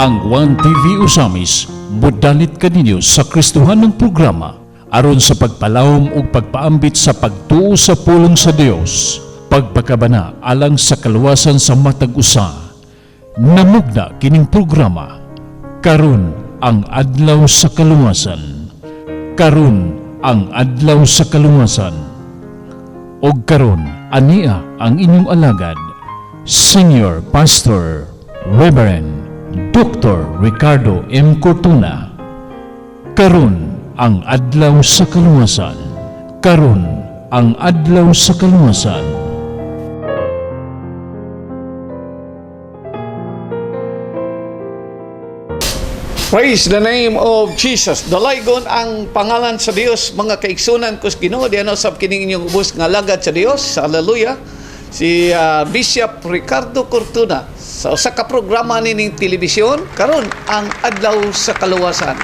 Ang One TV Usamis modalit kaninyo sa Kristohan ng programa aron sa pagpalawom ug pagpaambit sa pagtuo sa pulong sa Dios, pagpakabana alang sa kaluwasan sa matag usa. Namugna kining programa karon ang adlaw sa kaluwasan. Karon ang adlaw sa kaluwasan. Og karon ania ang inyong alagad, Senior Pastor Reverend Dr. Ricardo M. Cortuna. Karon ang adlaw sa kaluwasan. Karon ang adlaw sa kaluwasan. Praise the name of Jesus. Dalaygon ang pangalan sa Dios, mga kaigsunan kus Ginoo diyan sa kining inyong ubos nga lagad sa Dios. Hallelujah. Si Bishop Ricardo Cortuna sa usa ka programa nining telebisyon karon ang adlaw sa kaluwasan.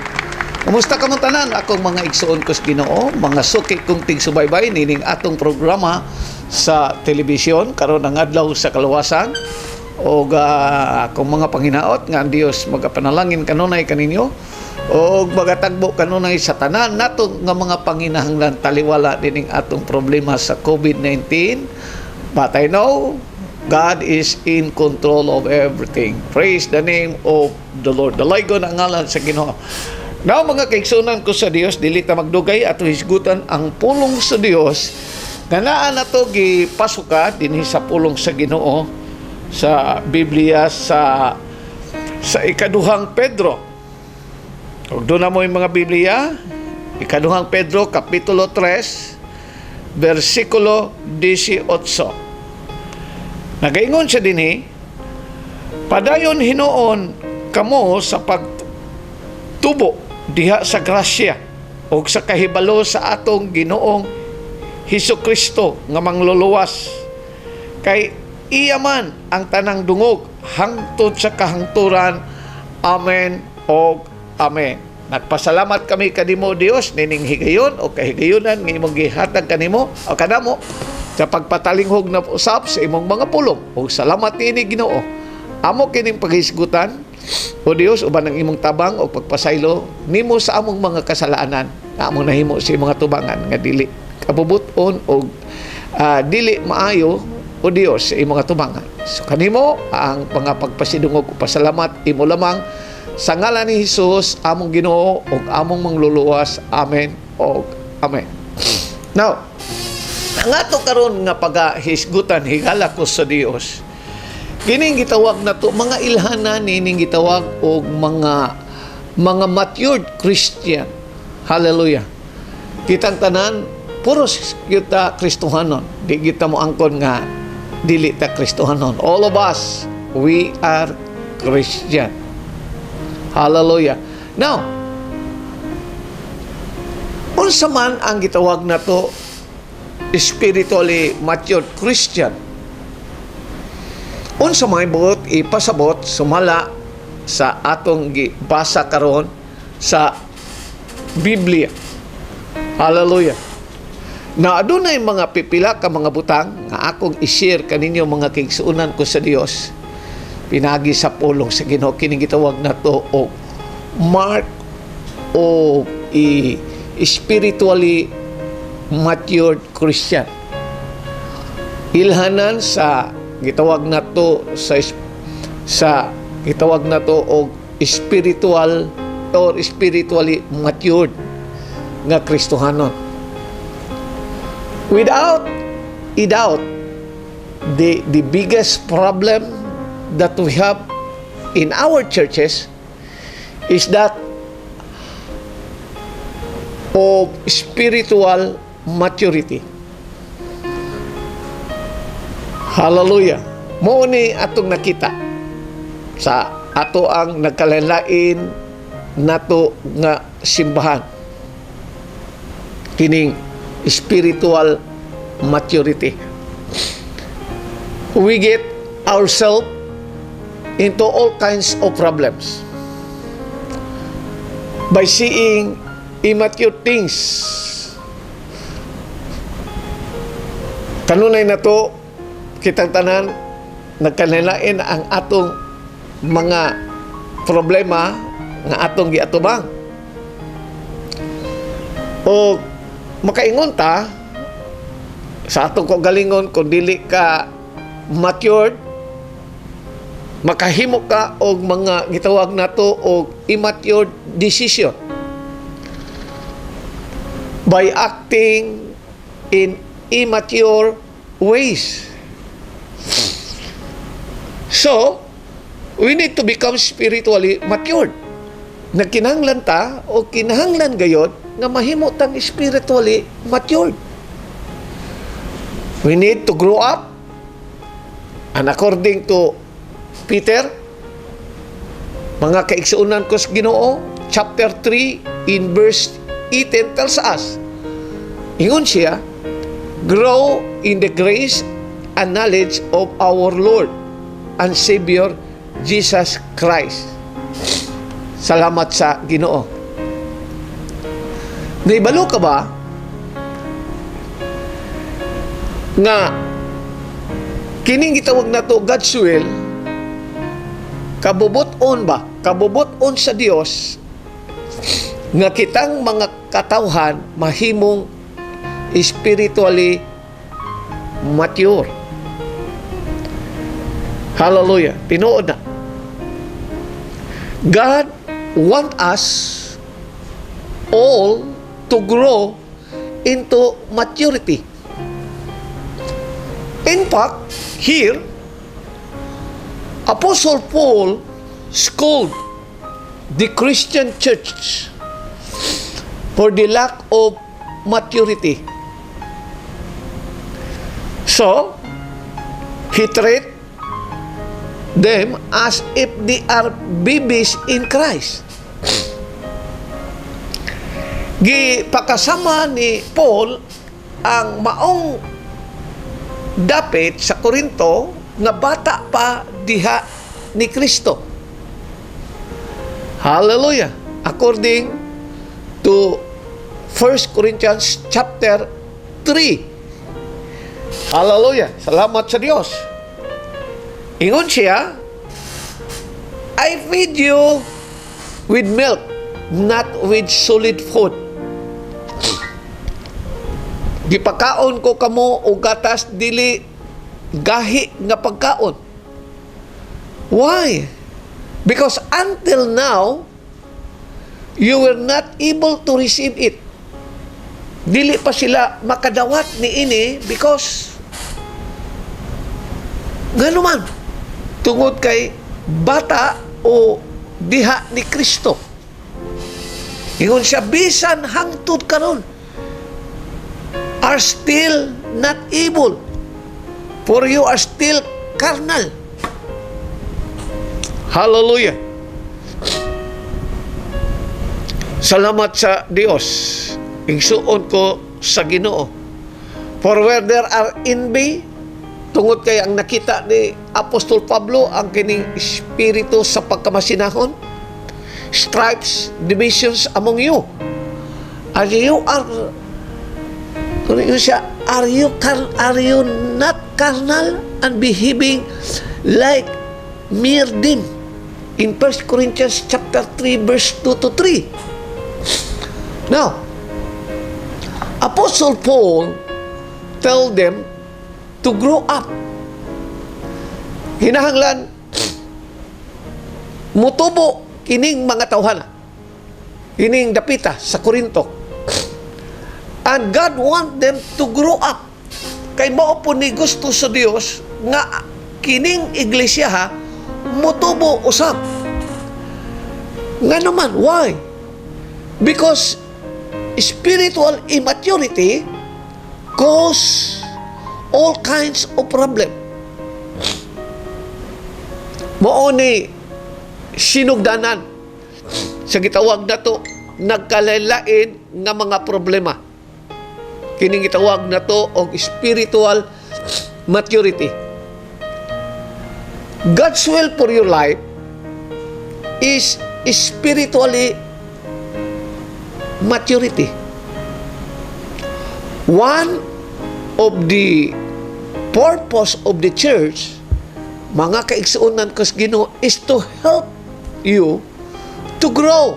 Kumusta ka mo tanan akong mga igsuon kus Ginoo, mga suki kong tigsubaybay nining atong programa sa telebisyon karon ang adlaw sa kaluwasan. O akong mga panghinaot nga ang Dios magapanalangin kanunay kaninyo o magatagbo kanunay sa tanan nato nga mga panginahanglan taliwala dining atong problema sa COVID-19. But I know God is in control of everything. Praise the name of the Lord. Dalaygon ang ngalan sa Ginoo. Now mga kaigsunan ko sa Dios, dili ta magdugay ato hisgutan ang pulong sa Dios nga naa nato gipasuka dinhi sa pulong sa Ginoo sa Biblia sa ikaduhang Pedro. Ug doon na mo yung mga Biblia, ikaduhang Pedro kapitulo 3 versikulo 18. Nagaingon siya dinhi, padayon hinuon kamo sa pagtubo diha sa grasya o sa kahibalo sa atong Ginoong Hesukristo nga mangluluwas. Kay iya man ang tanang dungog hangtod sa kahangturan. Amen o Amen. Nagpasalamat kami kanimo Dios nining higayon o kahigayonan nga imong gihatag kanimo o kanamo sa pagpatalinghog na usap sa imong mga pulong. O salamat niini Ginoo. Amo kining paghisgutan o Dios uban ang imong tabang o pagpasaylo nimo sa among mga kasalaanan na among nahimo sa mga tubangan nga dili kabubuton o dili maayo o Dios sa imong tubangan. So kanimo ang mga pagpasidungog o pasalamat imo lamang sa ngalan ni Jesus among Ginoo ug among mangluluwas. Amen o Amen. Now, ang ato karon nga pagahisgutan higala ko sa Dios. Kining gitawag nato mga ilhanan nining gitawag og mga matured Christian. Hallelujah. Kitang tanan puros kita Kristohanon. Di kita mo angkon nga dili ta Kristohanon. All of us, we are Christian. Hallelujah. Now, unsa man ang gitawag nato spiritually matured Christian? Unsa may buot ipasabot sumala sa atong gibasa karon sa Biblia. Hallelujah. Na adunay mga pipila ka mga butang nga akong i-share kaninyo mga kaigsuonan ko sa Dios. Pinagi sa pulong sa Ginoo kining gitawag nato og mark o spiritually matured Christian. Ilhanan sa gitawag nato sa gitawag nato og spiritual or spiritually matured nga Kristohanon. Without a doubt, the biggest problem that we have in our churches is that of spiritual maturity. Hallelujah. Mao ni atong nakita sa ato ang nagkalain nato nga simbahan. Kining spiritual maturity. We get ourselves into all kinds of problems by seeing immature things. Kanunay na to, kitang tanan, nagkanilain ang atong mga problema nga atong giatubang. O makaingon ta sa atong kagalingon kung dili ka matured, makahimo ka og mga gitawag nato og immature decision by acting in immature ways. So, we need to become spiritually matured. Nagkinahanglan ta o kinahanglan gayod nga mahimo tang spiritually matured. We need to grow up, and according to Peter, mga kaigsuunan ko sa Ginoo, chapter 3 in verse 18 tells us, ingon siya, grow in the grace and knowledge of our Lord and Savior Jesus Christ. Salamat sa Ginoo. Naibalo ka ba nga kining gitawag na to God's will, kabubuton ba? Kabubuton sa Dios nga kitang mga katawhan mahimong spiritually mature. Hallelujah. Tinuod na. God want us all to grow into maturity. In fact, here, Apostle Paul scolded the Christian church for the lack of maturity. So, he treated them as if they are babies in Christ. Gipakasama ni Paul ang maong dapit sa Korinto nga bata pa diha ni Kristo. Hallelujah. According to 1 Corinthians chapter 3. Hallelujah. Salamat sa Diyos. Ingon siya, I feed you with milk, not with solid food. Gipakaon ko kamo og gatas, dili gahi nga pagkaon. Why? Because until now, you were not able to receive it. Dili pa sila makadawat ni ini because ngano man tungod kay bata o diha ni Kristo. Ingon siya, bisan hangtod karon are still not able, for you are still carnal. Hallelujah. Salamat sa Dios. Igsuon ko sa Ginoo. For where there are envy, tungod kay ang nakita ni Apostol Pablo ang kining espiritu sa pagkamasinahon, stripes, divisions among you. Are you not carnal and behaving like mere din? In 1 Corinthians chapter 3 verse 2 to 3. Now, Apostle Paul tell them to grow up. Hinahanglan mutubo kining mga tawhana, kining dapita sa Korinto. And God want them to grow up. Kay mao po ni gusto sa Dios nga kining iglesia ha mutubo usab. Nga naman, why? Because spiritual immaturity cause all kinds of problem. Mao ni sinugdanan sa gitawag nato nagkalalain nga mga problema. Kining gitawag nato og spiritual maturity. God's will for your life is spiritually maturity. One of the purpose of the church, mga kaigsuunan ko sa Ginoo, is to help you to grow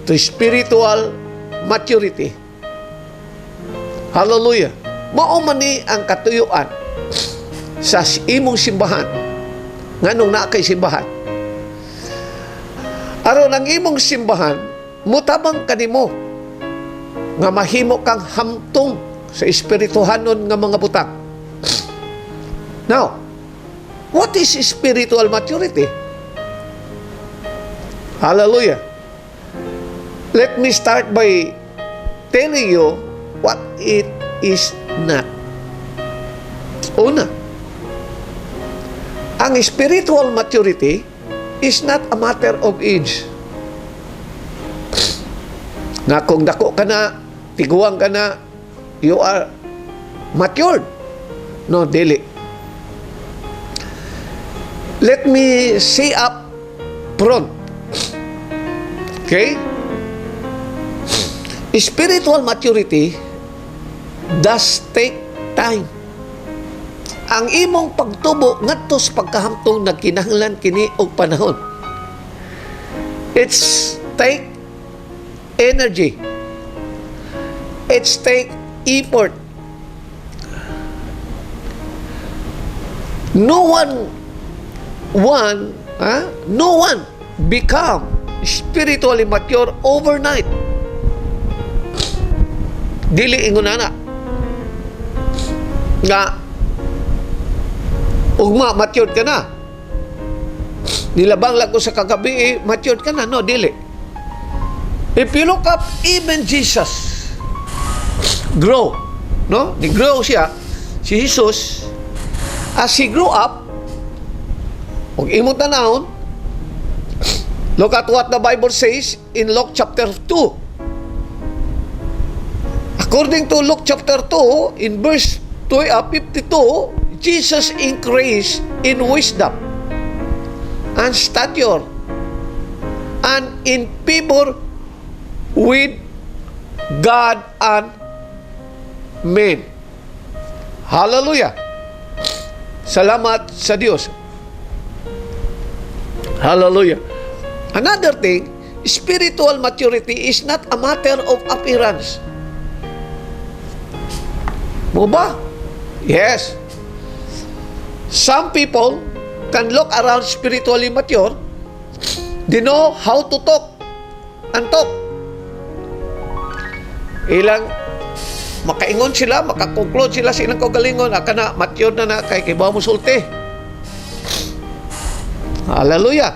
to spiritual maturity. Hallelujah. Mao man ni ang katuyuan sa imong simbahan. Nganong naa kay simbahan? Aron ang imong simbahan, mutabang kanimo nga mahimo kang hamtong sa espirituhanon nga mga butang. Now, what is spiritual maturity? Hallelujah. Let me start by telling you what it is not. Una, ang spiritual maturity is not a matter of age. Na kung dako ka na, tiguang ka na, you are matured. No, dili. Let me say up front. Okay? Spiritual maturity does take time. Ang imong pagtubo ngadto sa pagkahamtong nagkinahanglan kini og panahon. It's take energy. It's take effort. No one become spiritually mature overnight. Dili ingon ana nga ugma matured ka na. Nilabang lang ko sa kagabi, matured ka na. No, dili. If you look up, even Jesus grow. No? Ni-grow siya. Si Jesus, as he grew up, kung imong tanahon, look at what the Bible says in Luke chapter 2. According to Luke chapter 2, in verse 52, Jesus increased in wisdom and stature and in favor with God and men. Hallelujah. Salamat sa Diyos. Hallelujah. Another thing, spiritual maturity is not a matter of appearance. Mo ba? Yes. Some people can look around spiritually mature. They know how to talk and talk. Ilang makaingon sila, makakonklud sila sa ilang kagalingon, aka na, mature na kay kibaw mo sulti. Hallelujah.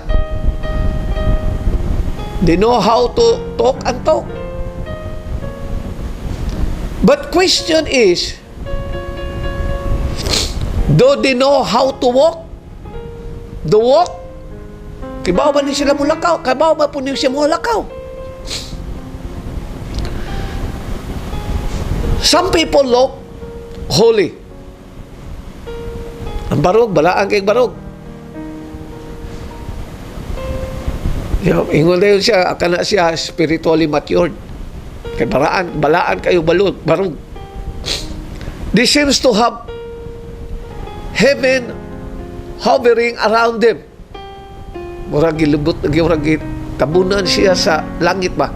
They know how to talk and talk. But question is, do they know how to walk? The walk? Kibaw ba ni sila mulakaw? Kibaw ba po niyo siya mulakaw? Some people look holy. Ang barog, balaan kay barog. Ingon na yun siya, akala siya spiritually matured. Kay balaan kayo barog. They seems to have heaven hovering around them. Murag gilubot, murag tabunan siya sa langit ba?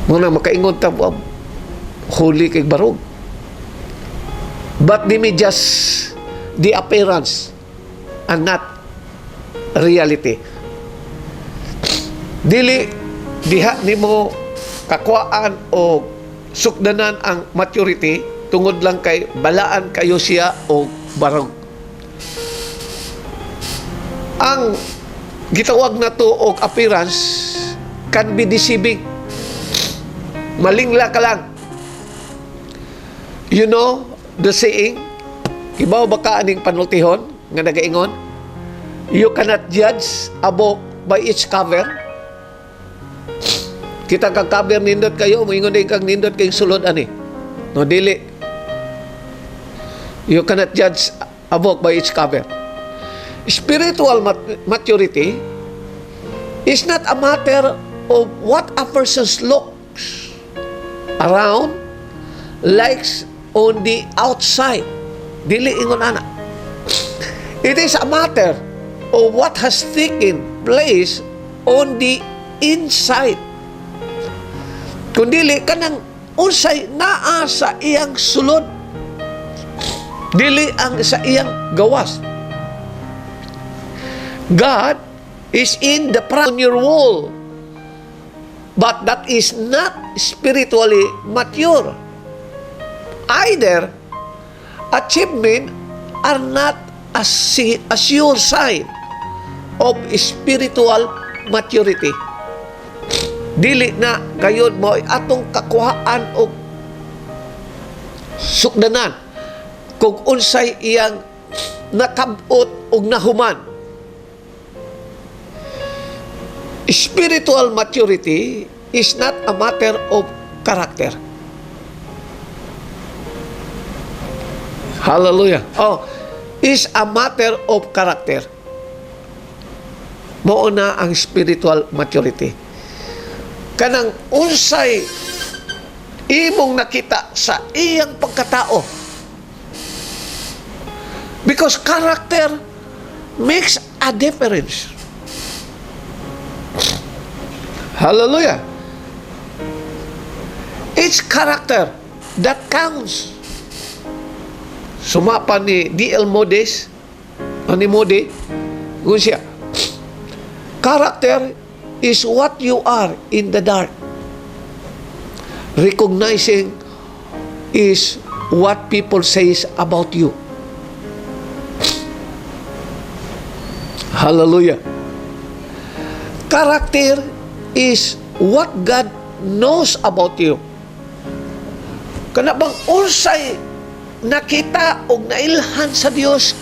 Muna makaingon tabo holy kay barog. But they may just the appearance and not reality. Dili diha nimo kakuaan o sukdanan ang maturity tungod lang kay balaan kayo siya o barog. Ang gitawag na to og appearance can be deceiving. Malingla ka lang. You know the saying, ibaw ba ka aning panultihon nga nagaingon, you cannot judge a book by its cover. Kita kang cover nindot kayo, moingon din kang nindot kayong sulod ani. No, dili. You cannot judge a book by its cover. Spiritual maturity is not a matter of what a person looks around, likes on the outside. Dili ingon ana. It is a matter of what has taken place on the inside. Kundili kanang unsay naa sa iyang sulod, dili ang sa iyang gawas. God is in the front on your wall, but that is not spiritually mature. Either achievement are not a sure sign of spiritual maturity. Dili na gayud mo atong kakuhaan og sukdanan kung unsay iyang nakabot og nahuman. Spiritual maturity is not a matter of character. Hallelujah. Is a matter of character. Mao na ang spiritual maturity. Kanang unsay imong nakita sa iyang pagkatao. Because character makes a difference. Hallelujah. It's character that counts. Sumapa ni D.L. Moody, kung siya, character is what you are in the dark. Recognizing is what people says about you. Hallelujah. Character is what God knows about you. Kana bang unsay nakita o nailhan sa Dios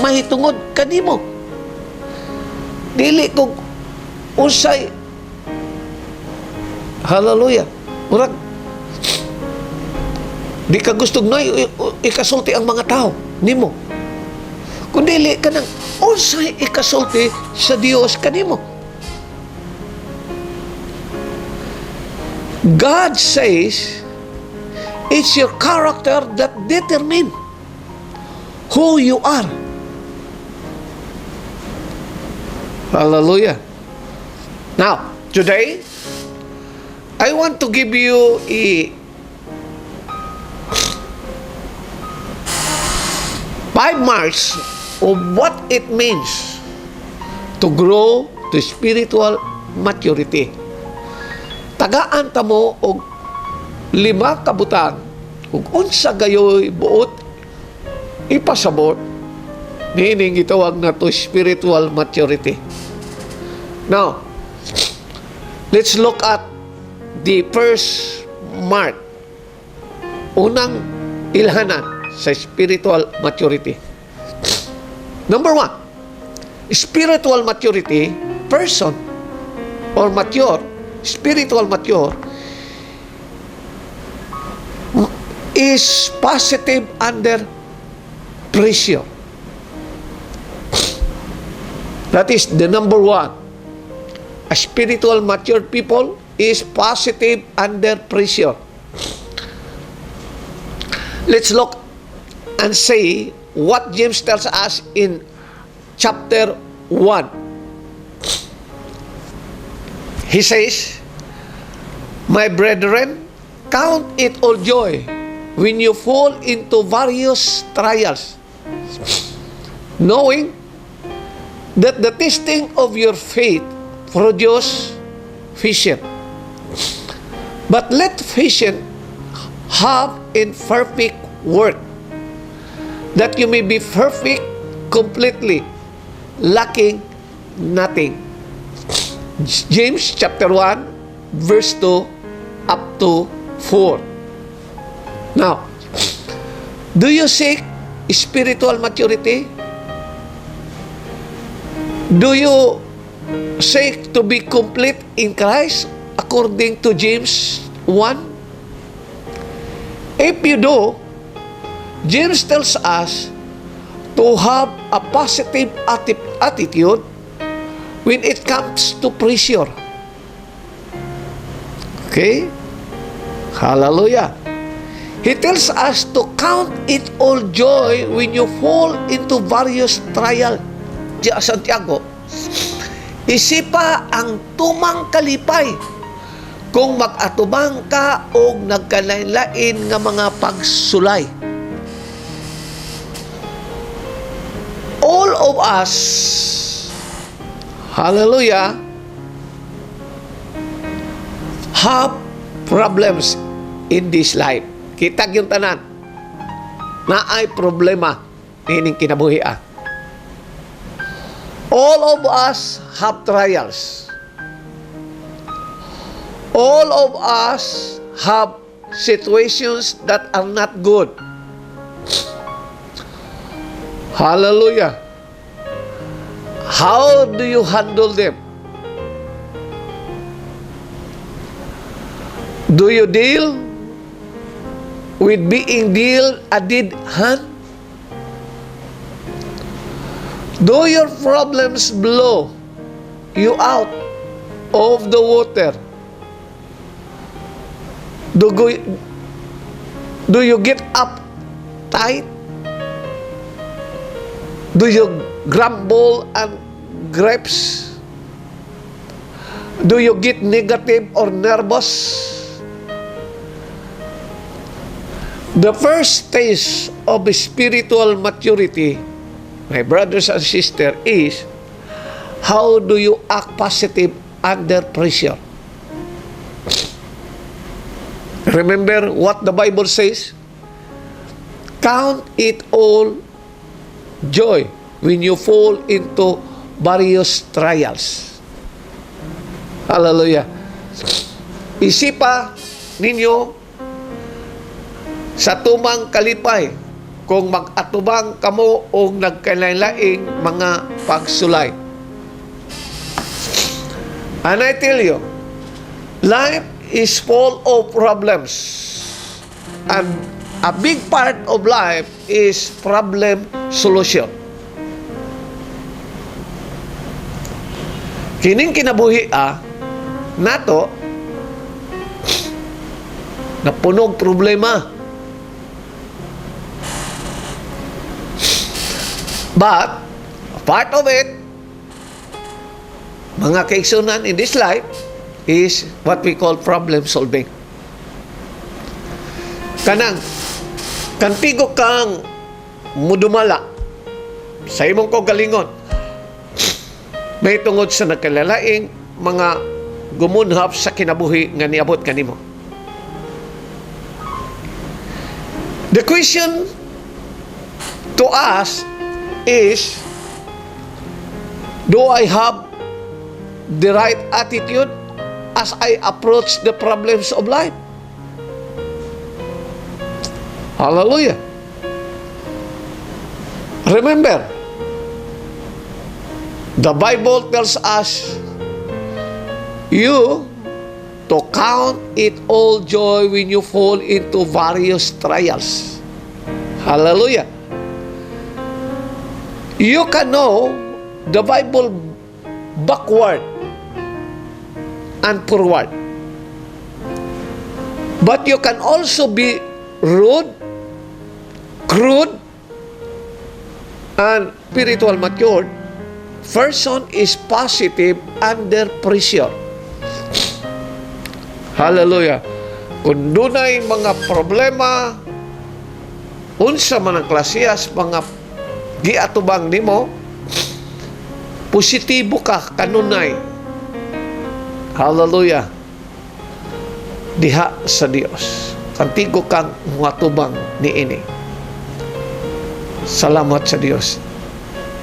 mahitungod kanimo. Dili kung usay, hallelujah, murag di ka gusto na ikasulti ang mga tao nimo, kundi ka nang usay ikasulti sa Dios kanimo. God says it's your character that determine who you are. Hallelujah. Now, today, I want to give you a 5 marks of what it means to grow to spiritual maturity. Tagaan ta mo og 5 kabutang kung unsa gayoy buot ipasabot nining gitawag na to spiritual maturity. Now, let's look at the first mark. Unang ilhanan sa spiritual maturity. Number 1, spiritual maturity, person or mature, spiritual mature is positive under pressure. That is the number 1. A spiritual mature people is positive under pressure. Let's look and see what James tells us in chapter 1. He says, "My brethren, count it all joy when you fall into various trials, knowing that the testing of your faith produces patience. But let patience have in perfect work, that you may be perfect completely, lacking nothing." James chapter 1, verse 2 up to 4. Now, do you seek spiritual maturity? Do you seek to be complete in Christ according to James 1? If you do, James tells us to have a positive attitude when it comes to pressure. Okay? Hallelujah. He tells us to count it all joy when you fall into various trials. diya Santiago, isipa ang tumang kalipay kung mag-atubang ka o nagkalain-lain nga mga pagsulay. All of us, hallelujah, have problems in this life. Kita yung tanan na ay problema ining kinabuhi. All of us have trials. All of us have situations that are not good. Hallelujah. How do you handle them? Do you deal with being dealt a dead hand? Do your problems blow you out of the water? Do you get uptight? Do you grumble and grapes? Do you get negative or nervous? The first stage of spiritual maturity, my brothers and sisters, is how do you act positive under pressure? Remember what the Bible says? Count it all joy when you fall into various trials. Hallelujah. Isipa ninyo sa tumang kalipay kung mag-atubang kamo o nagkalain-laing mga pagsulay. And I tell you, life is full of problems. And a big part of life is problem solution. Kining kinabuhi nato na punog problema. But part of it, mga kaigsunan in this life, is what we call problem solving. Kantigo kang mudumala sa imong kagalingon, may tungod sa nagkalalaing mga gumunhap sa kinabuhi nga niabot kanimo. The question to us is, do I have the right attitude as I approach the problems of life? Hallelujah. Remember, the Bible tells us you to count it all joy when you fall into various trials. Hallelujah. You can know the Bible backward and forward. But you can also be rude, crude, and spiritual matured. Person is positive under pressure. Hallelujah. Kung dunay mga problema, unsa man ang klasiyas, mga giatubang nimo, positibo ka kanunay. Hallelujah. Diha sa Dios. Kantigo kang matubang niini. Salamat sa Dios.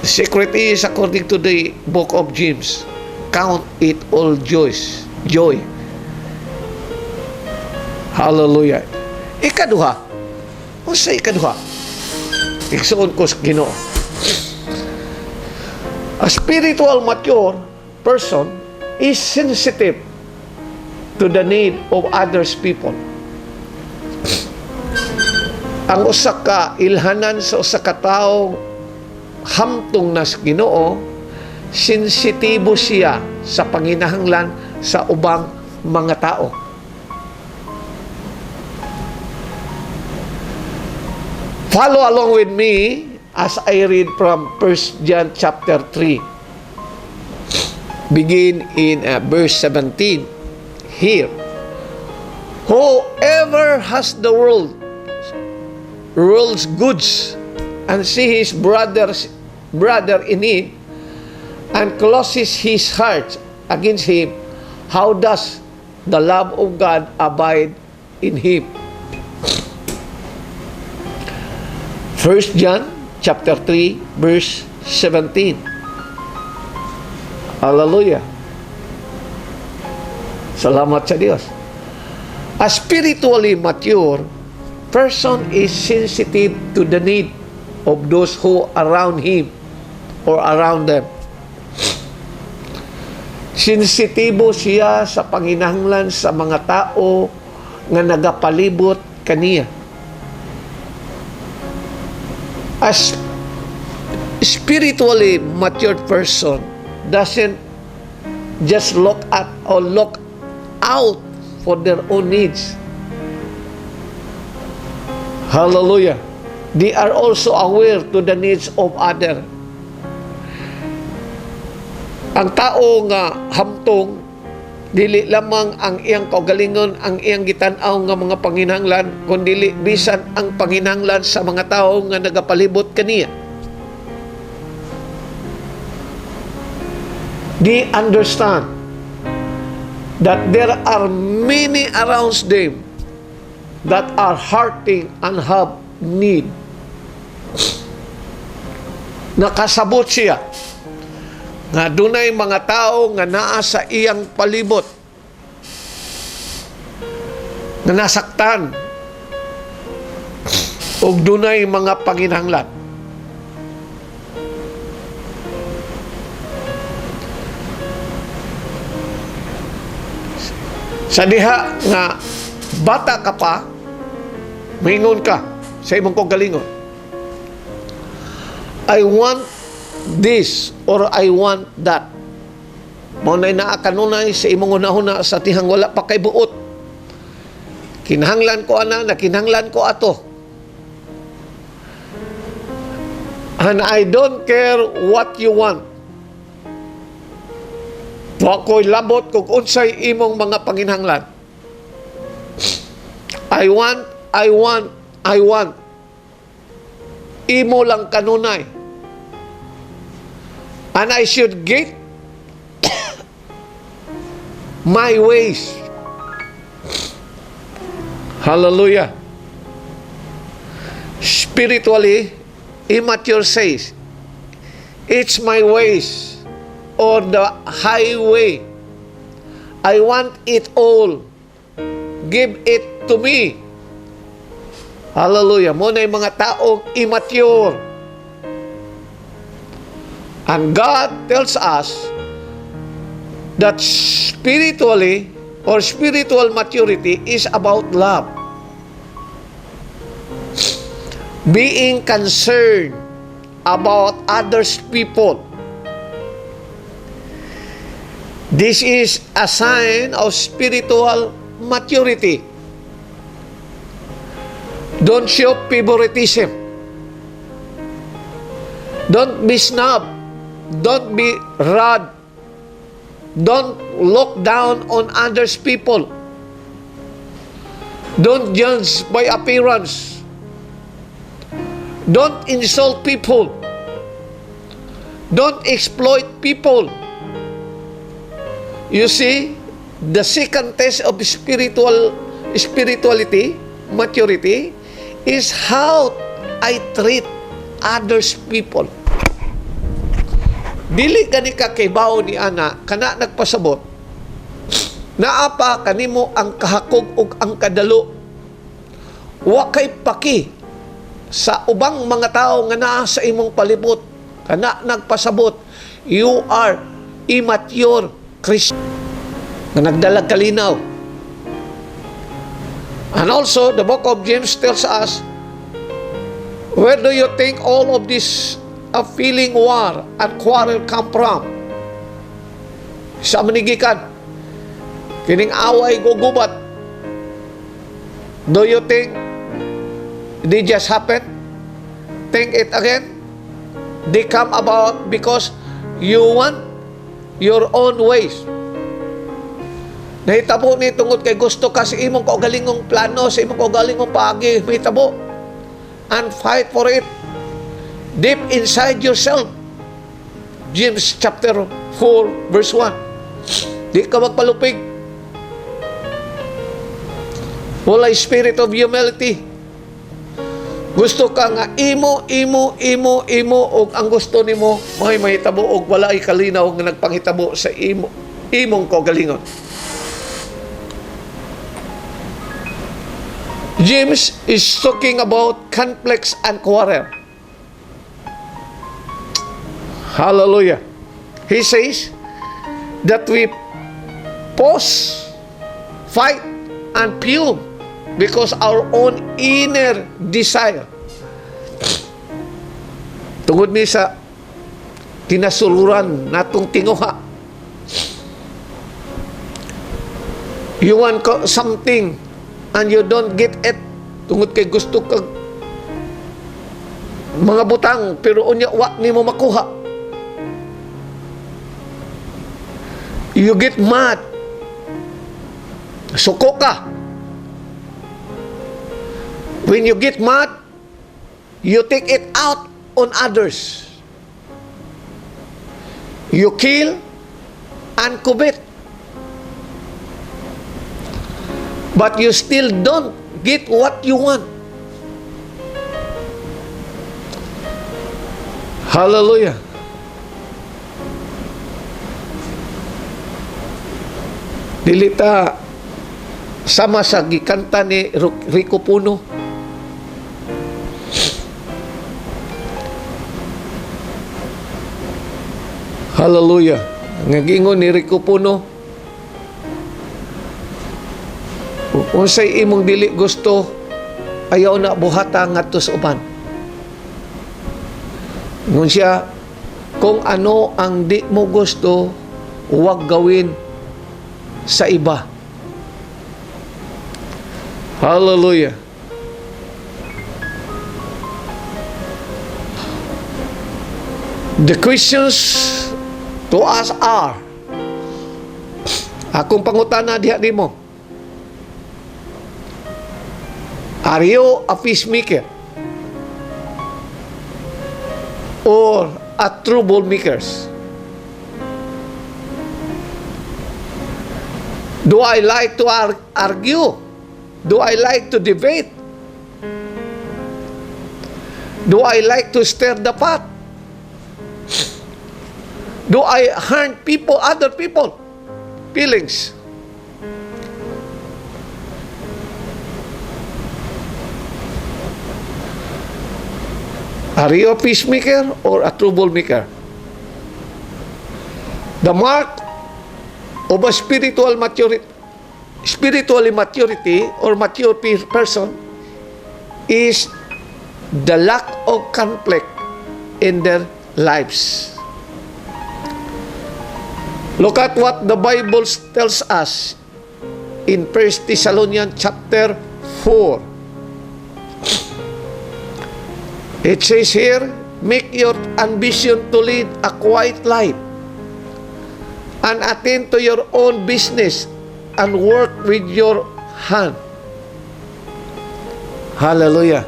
The secret is, according to the book of James, count it all joy. Hallelujah. Ikaduha. Unsa ikaduha? Igsuon ko sa Ginoo. A spiritual mature person is sensitive to the need of others people. Ang usa ka ilhanan sa usa ka tawo hamtong nas Ginoo, sensitibo siya sa panginahanglan sa ubang mga tao. Follow along with me as I read from 1 John chapter 3. Begin in verse 17. Here, whoever has the world's goods, and see his brother in need, and closes his heart against him, how does the love of God abide in him? 1 John chapter 3 verse 17. Hallelujah. Salamat sa Diyos. A spiritually mature person is sensitive to the need of those who around him or around them. Sensitibo siya sa panginahanglan sa mga tao nga nagapalibot kaniya. A spiritually matured person doesn't just look at or look out for their own needs. Hallelujah. They are also aware to the needs of others. Ang tao nga hamtong, dili lamang ang iyang kaugalingon, ang iyang gitanaw nga mga panginahanglan, kundi bisan ang panginahanglan sa mga tao nga nagapalibot kaniya. They understand that there are many around them that are hurting and have need. Nakasabot siya nga dunay mga tao nga naa sa iyang palibot, nga nasaktan, ug dunay mga panginahanglan. Sa diha nga bata ka pa, maingon ka sa imong kaugalingon, I want this or I want that. Maunay naa kanunay sa imong una-una sa tihang wala pa kay buot. Kinahanglan ko ana, nakinahanglan ko ato. And I don't care what you want. Wa ko'y labot kung unsay imong mga panginahanglan. I want. Imo lang kanunay. And I should get my ways. Hallelujah. Spiritually, immature says, it's my ways or the highway. I want it all. Give it to me. Hallelujah. Muna yung mga taong immature. And God tells us that spiritually or spiritual maturity is about love. Being concerned about others people. This is a sign of spiritual maturity. Don't show favoritism. Don't be snob. Don't be rude. Don't look down on others people. Don't judge by appearance. Don't insult people. Don't exploit people. You see, the second test of spirituality, maturity, is how I treat others people. Dili gani ka kaybaw ni ana, kana nagpasabot, naapa kanimo ang kahakog ug ang kadalo. Wa kay paki sa ubang mga tao nga naa sa imong palibot, kana nagpasabot, you are immature Christian nga nagdalag kalinaw. And also, the book of James tells us, where do you think all of this of feeling war and quarrel come from? Sa manigikan, kining away gugubat. Do you think they just happen? Think it again. They come about because you want your own ways. Nahitabo ni tungod kay gusto ka sa imong kaugalingong plano, sa imong kaugalingong paagi, mahitabo. And fight for it deep inside yourself. James chapter 4 verse 1. Di ka magpalupig. Wala spirit of humility. Gusto ka nga imo og ang gusto nimo may mahitabo og wala ay kalinaw nga nagpanghitabo sa imong kaugalingon. James is talking about conflicts and quarrel. Hallelujah. He says that we pause, fight, and fume because our own inner desire. Tungod ni sa kinasuluran natong tinguha. You want something and you don't get it. Tungod kay gusto kag mga butang pero unya wa nimo makuha. You get mad. Suko ka. When you get mad, you take it out on others. You kill and covet. But you still don't get what you want. Hallelujah. Dilita sama sa gikanta ni Rico Puno. Hallelujah. Ngagingon ni Rico Puno, unsay imong dili gusto, ayaw na buhata ngadto sa uban. Ngun siya, kung ano ang di mo gusto, huwag gawin sa iba. Hallelujah. The questions to us are, akong pangutana diha nimo, are you a peacemaker or a troublemaker? Do I like to argue? Do I like to debate? Do I like to stir the pot? Do I hurt other people feelings? Are you a peacemaker or a troublemaker? The mark of a spiritually maturity or mature person is the lack of conflict in their lives. Look at what the Bible tells us in 1 Thessalonians chapter 4. It says here, make your ambition to lead a quiet life and attend to your own business and work with your hand. Hallelujah.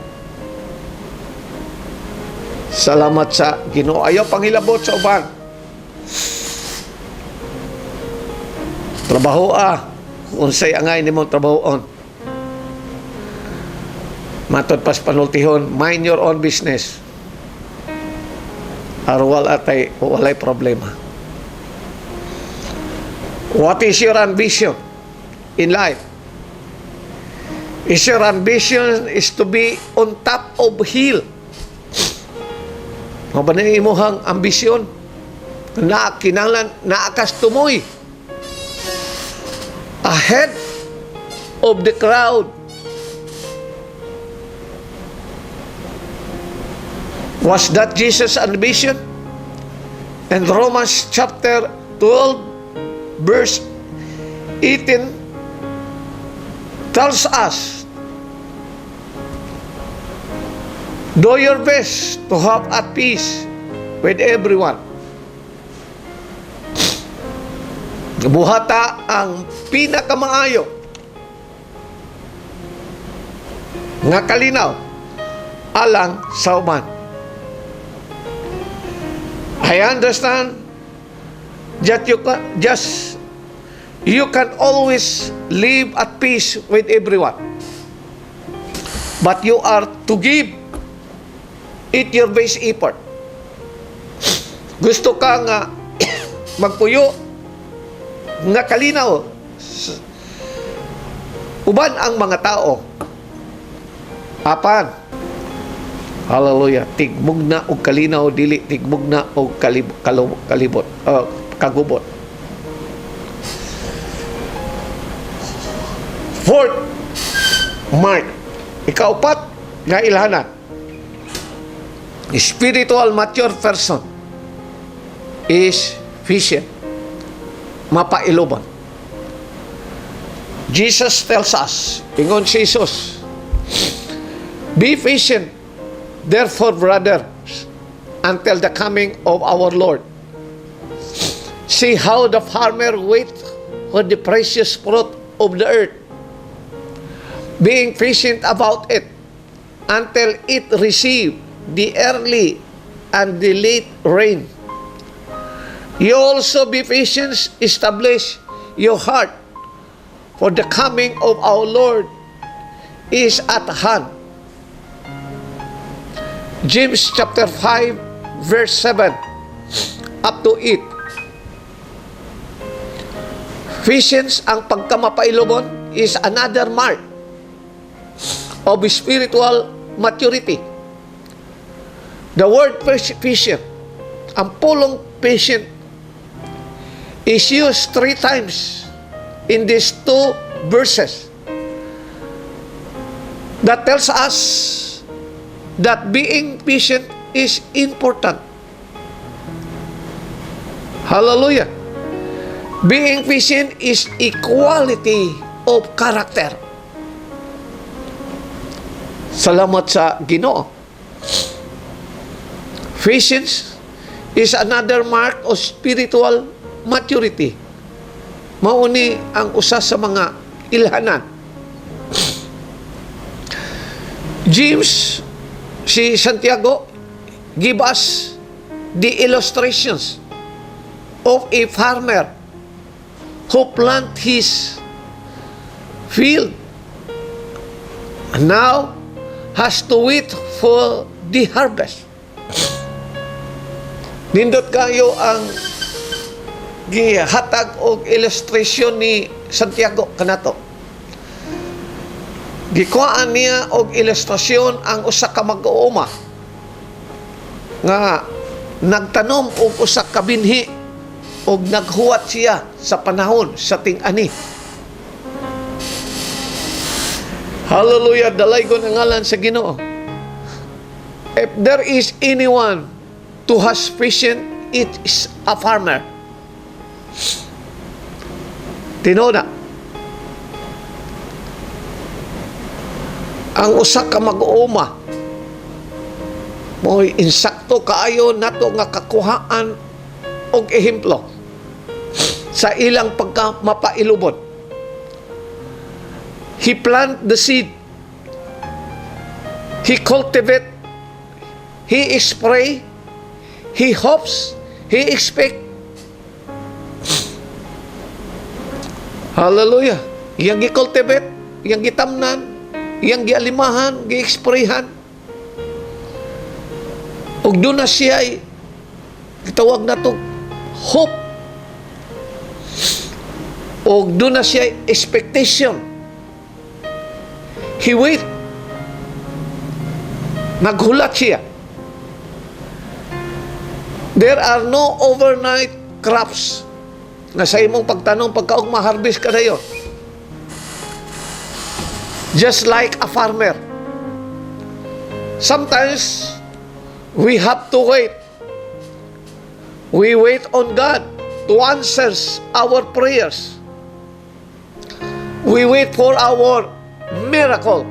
Salamat sa Ginoo. Ayaw panghilabot sa uban. Trabaho unsay angay nimong trabahoon. Matod pas panultihon, mind your own business. Arwal walay problema. What is your ambition in life? Is your ambition is to be on top of hill? Mo ba na imuhang ambisyon? Na kinahanglan naakas tumoy ahead of the crowd. Was that Jesus' ambition? And Romans chapter 12 verse 18 tells us, do your best to have at peace with everyone. Buhata ang pinakamaayo nga kalinaw alang sa uman. I understand that you can always live at peace with everyone. But you are to give it your best effort. Gusto ka nga magpuyo nga kalinaw uban ang mga tao. Apan, hallelujah, tigmug na og kalinaw, dili tigmug na og kagubot. Fourth mark, ikaupat nga ilhanan, spiritual mature person is patient, mapailoban. Jesus tells us, ingon si Jesus, be patient, therefore, brothers, until the coming of our Lord. See how the farmer waits for the precious fruit of the earth, being patient about it until it receive the early and the late rain. You also be patient, establish your heart, for the coming of our Lord is at hand. James chapter 5 verse 7 up to 8. Patience, ang pagkamapailobon, is another mark of spiritual maturity. The word patient, ang pulong patient, is used 3 times in these 2 verses. That tells us that being patient is important. Hallelujah. Being patient is a quality of character. Salamat sa Ginoo. Patience is another mark of spiritual maturity. Mauni ang usa sa mga ilhanan. James, si Santiago, give us the illustrations of a farmer who plant his field and now has to wait for the harvest. Nindot kayo ang gihatag og illustration ni Santiago kanato. Gikuhaan niya og ilustrasyon ang usa ka mag-uuma nga nagtanom og usa ka binhi og naghuwat siya sa panahon sa ting-ani. Hallelujah, dalaygon ang ngalan sa Ginoo. If there is anyone who has patience, it is a farmer. Tinona, ang usa ka mag-uuma mo'y insakto kaayo nato nga kakuhaan og ehemplo sa ilang pagka-mapailubon. He plant the seed, he cultivate, he spray, he hopes, he expect. Hallelujah. Iyang gi-cultivate, iyang gitamnan, iyang gialimahan, gi-sprayhan. Og doon na siya ay gitawag na to hope. Og doon na siya expectation. He wait. Naghulat siya. There are no overnight crops na sa imong pagtanong pagkaog ma-harvest ka dayon. Just like a farmer. Sometimes we have to wait. We wait on God to answer our prayers. We wait for our miracle.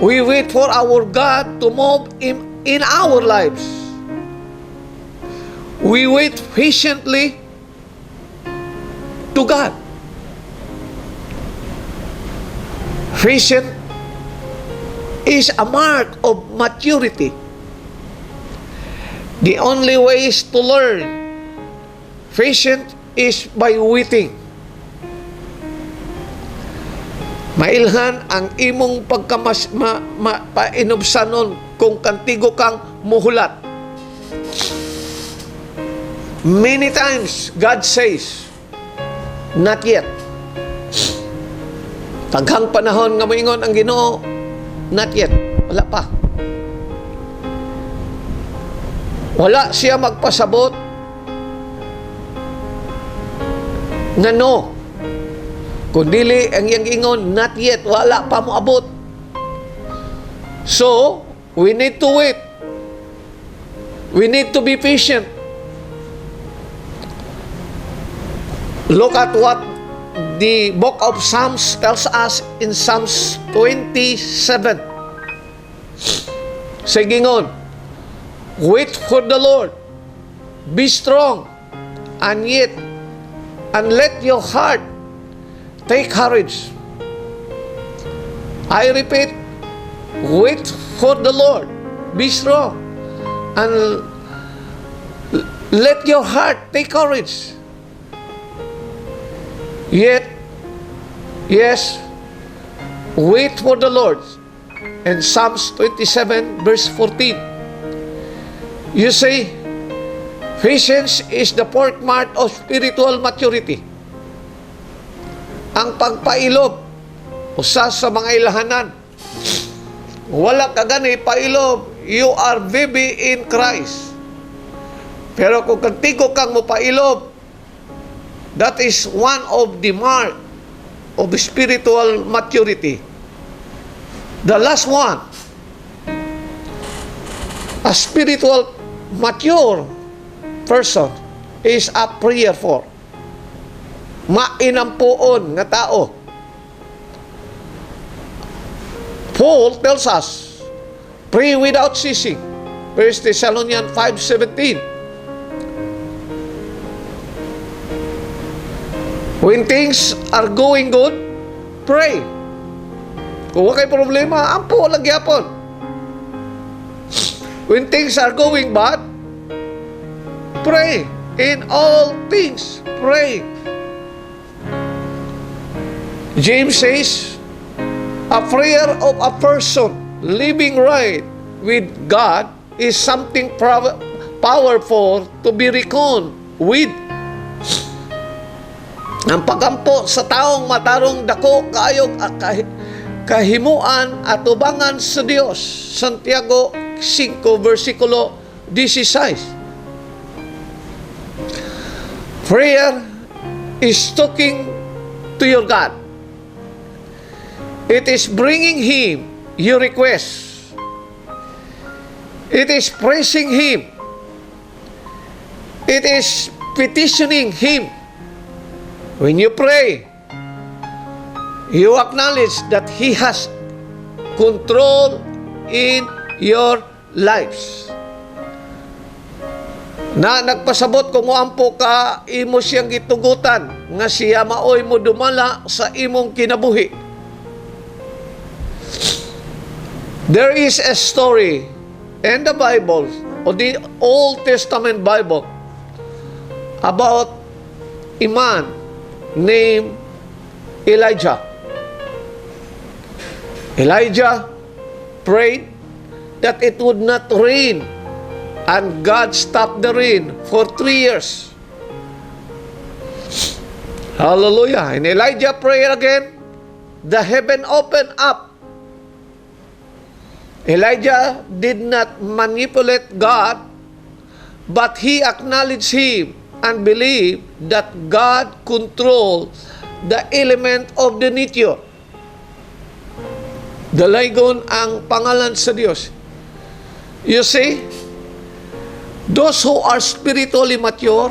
We wait for our God to move in our lives. We wait patiently to God. Patience is a mark of maturity. The only way is to learn patience is by waiting. Mailhan ang imong painubsanon kung kantigo kang muhulat. Many times, God says, not yet. Taghang panahon nga moingon ang Ginoo, not yet. Wala pa. Wala siya magpasabot nga no. Kundili ang iyang ingon, not yet. Wala pa mo abot. So, we need to wait. We need to be patient. Look at what the book of Psalms tells us in Psalms 27. Sa gingon, wait for the Lord, be strong, and let your heart take courage. I repeat, wait for the Lord, be strong, and let your heart take courage. Yet, yes, wait for the Lord. In Psalms 27 verse 14, you say, patience is the fourth mark of spiritual maturity. Ang pagpailob, usa sa mga ilahanan. Wala ka gani pailob, you are baby in Christ. Pero kung kantigo kang mopailob, that is one of the mark of spiritual maturity. The last one, a spiritual mature person is a prayerful. Mainampuon nga tao. Paul tells us, pray without ceasing. 1 Thessalonians 5:17. When things are going good, pray. Kung wala kay problema, ampo lang gyapon. When things are going bad, pray. In all things, pray. James says, a prayer of a person living right with God is something powerful to be reckoned with. Ang pagampo sa taong matarong dako kaayog kahimuan at ubangan sa Dios. Santiago 5 versikulo 16. Prayer is talking to your God. It is bringing Him your request. It is praising Him. It is petitioning Him. When you pray, you acknowledge that He has control in your lives. Na nagpasabot kung moampo ka, imo siyang gitugutan, nga siya maoy mo dumala sa imong kinabuhi. There is a story in the Bible, or the Old Testament Bible, about a man named Elijah. Elijah prayed that it would not rain, and God stopped the rain for 3 years. Hallelujah. And Elijah prayed again, the heaven opened up. Elijah did not manipulate God, but he acknowledged Him and believed that God controlled the element of the nature. Dalaygon ang pangalan sa Diyos. You see, those who are spiritually mature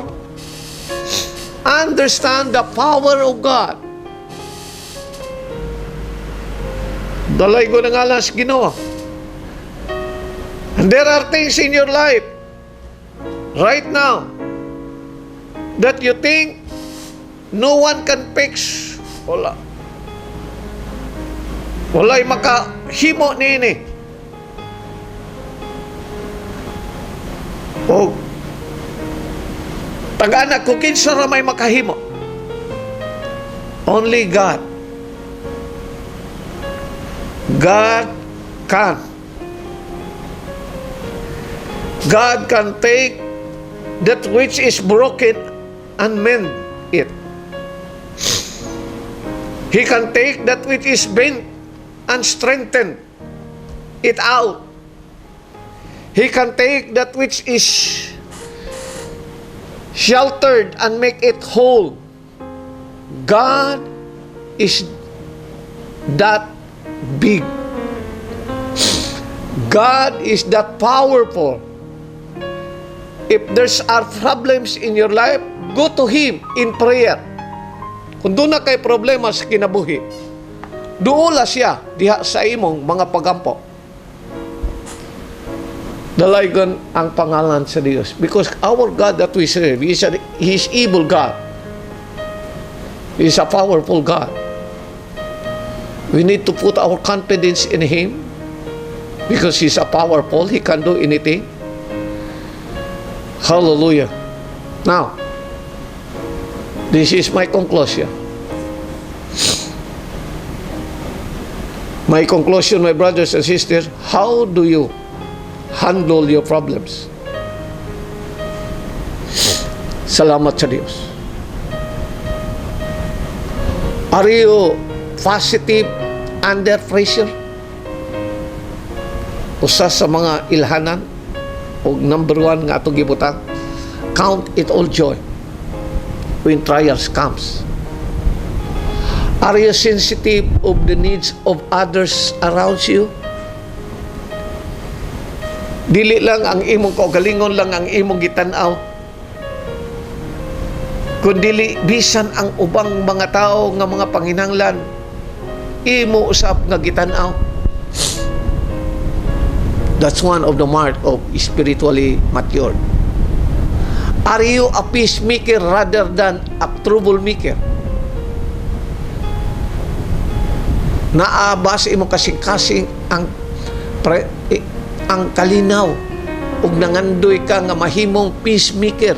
understand the power of God. Dalaygon ang alas Ginoo. And there are things in your life right now that you think no one can fix. Wala. Wala'y makahimo nini. O tag-anak kung kinsa ra may makahimo. Only God. God can. God can take that which is broken and mend it. He can take that which is bent and strengthen it out. He can take that which is sheltered and make it whole. God is that big. God is that powerful. If there's are problems in your life, go to Him in prayer. Kung doon na kay problema sa kinabuhi, duula siya diha sa imong mga pagampo. Dalaygon ang pangalan sa Dios. Because our God that we serve, He is able God. He is a powerful God. We need to put our confidence in Him because He's a powerful. He can do anything. Hallelujah. Now, this is my conclusion. My conclusion, my brothers and sisters, how do you handle your problems? Salamat sa Diyos. Are you positive under pressure? Usa sa mga ilhanan o number one nga atong gibutang, count it all joy when trials comes. Are you sensitive of the needs of others around you? Dili lang ang imong kaugalingon lang ang imong gitan-aw, kundi bisan ang ubang mga tao nga mga panginahanglan imo usab nga gitan-aw. That's one of the mark of spiritually matured. Are you a peacemaker rather than a troublemaker? Naa ba sa imong kasing-kasing ang kalinaw ug nangandoy ka nga mahimong peacemaker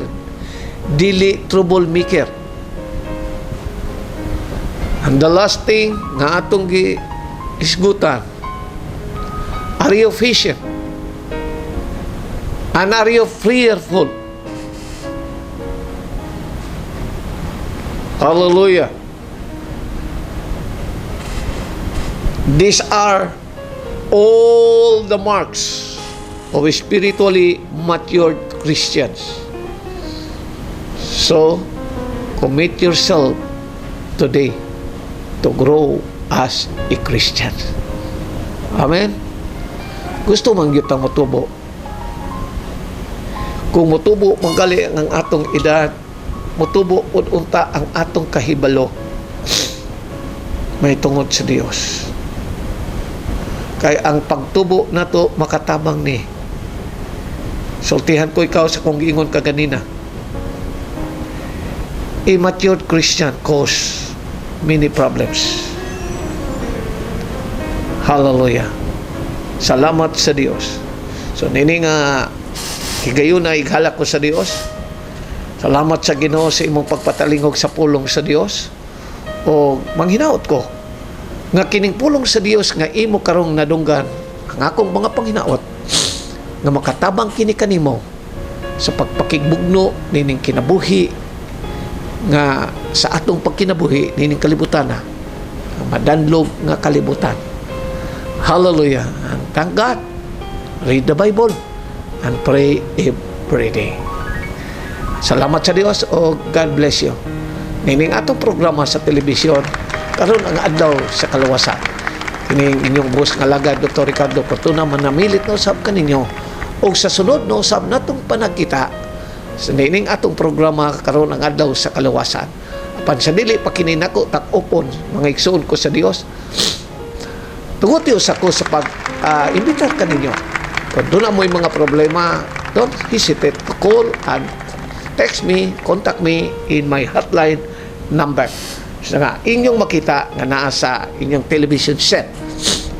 dili troublemaker? And the last thing nga atong giisgutan, are you patient? And are you prayerful? Hallelujah. These are all the marks of spiritually matured Christians. So, commit yourself today to grow as a Christian. Amen? Gusto man gyud tang motubo. Kung motubo manggali ang atong edad, motubo unta ang atong kahibalo, may tungod sa Dios. Kay ang pagtubo nato makatabang ni. Sultihan ko ikaw sa kong giingon kaganina. A matured Christian cause many problems. Hallelujah. Salamat sa Dios. So nini nga higayon na ighalak ko sa Dios. Salamat sa Ginoo sa imong pagpatalingog sa pulong sa Dios. O manghinaot ko nga kining pulong sa Dios nga imo karong nadunggan ang akong mga panghinaot nga makatabang kini kanimo sa pagpakigbugno nining kinabuhi nga sa atong pagkinabuhi nining kalibutan na madanlog nga kalibutan. Hallelujah. And thank God. Read the Bible and pray every day. Salamat sa Dios o God bless you. Nining atong programa sa telebisyon karon ang adlaw sa kaluwasan. Kining inyong boss nga lagad Dr. Ricardo Fortuna manamilit no sab kaninyo o sa sunod no sab natong panagkita sa nining atong programa karon ang adlaw sa kaluwasan. Apan sa dili pa kini nako tak-upon mga igsoon ko sa Dios. Tungod sa ko sa pag imbitar kaninyo. Kung doon na mo'y mga problema, don't hesitate to call and text me, contact me in my hotline number. So nga, inyong makita nga naa sa inyong television set.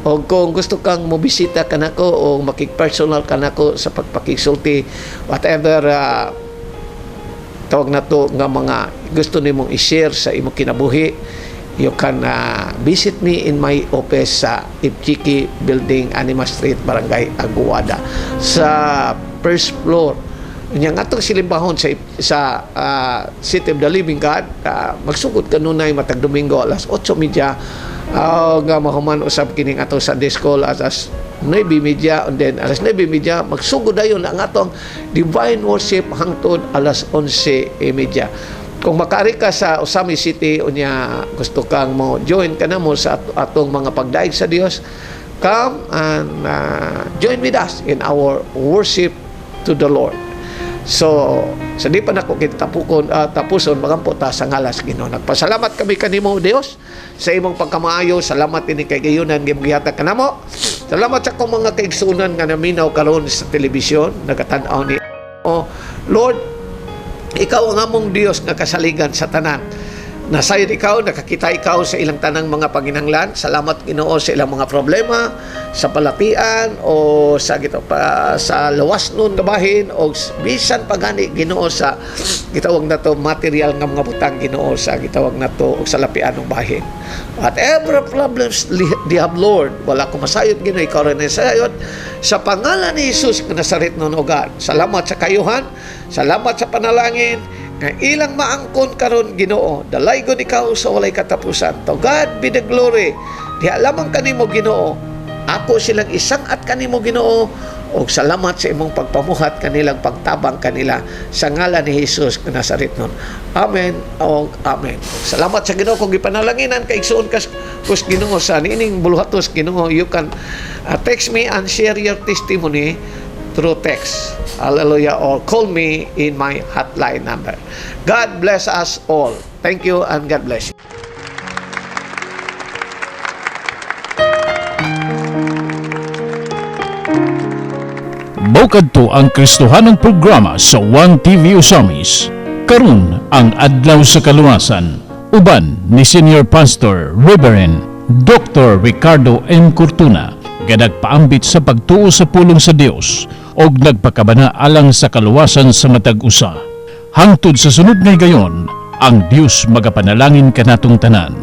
O kung gusto kang mobisita ka nako o makik-personal ka nako sa pagpakisulti, whatever tawag na to nga mga gusto nimong i-share sa imong kinabuhi, you can visit me in my office sa Ipchiki Building, Anima Street, Barangay Aguada, sa first floor. Yang atong silimbahon sa City of the Living God, magsugod kanunay matag Domingo alas 8:30, nga mahuman usab kining atong Sunday School alas 9:30, and then alas 9:30 magsugod dayon ang atong Divine Worship hangtod alas 11:30. Kung makari ka sa Osami City unya gusto kang mo join ka na mo sa atong mga pagdaig sa Dios, come and join with us in our worship to the Lord. So, sa di pa nako kita tapuson magampo ta sa ngalas Ginoo. Nagpasalamat kami kanimo Dios sa imong pagkamaayo. Salamat ini kay gayunan gihatag kanamo. Salamat sa akong mga kaigsunan nga naminaw karon sa telebisyon, nagatan-aw ni Lord, ikaw ang among Dios nga kasaligan sa tanan. Nasayod ikaw, nakakita ikaw sa ilang tanang mga paginanglan. Salamat Ginoo sa ilang mga problema, sa palatian o sa sa lawas nun gabahin o bisan pagani Ginoo sa gitawag na to material nga mga butang Ginoo sa gitawag na to og sa lapian ng bahin. Whatever problems they have, Lord, wala ko masayod Ginoo, ikaw rin nasayod sa pangalan ni Jesus nga Nazaret nun o God. Salamat sa kayuhan, salamat sa panalangin nga ilang maangkon karon Ginoo, dalaygon ikaw sa walay katapusan. To God be the glory. Diha lamang kanimo Ginoo, ako silang isang at kanimo Ginoo, o salamat sa imong pagpamuhat kanilang pagtabang kanila sa ngalan ni Jesus nga Nazaret nun. Amen o amen. Salamat sa Ginoo kung gipanalanginan kay igsuon kas kus Ginoo sa nining buluhatos Ginoo. You can text me and share your testimony through text. Hallelujah. Or call me in my hotline number. God bless us all. Thank you and God bless you. Bukad to ang Kristohanong programa sa One TV Usamis. Karun ang adlaw sa kaluwasan. Uban ni Senior Pastor Reverend Dr. Ricardo M. Cortuna, ganagpaambit sa pagtuo sa pulong sa Dios og nagpakabana alang sa kaluwasan sa matag usa. Hangtod sa sunod ngay gayon, ang Dios magapanalangin kanatong tanan.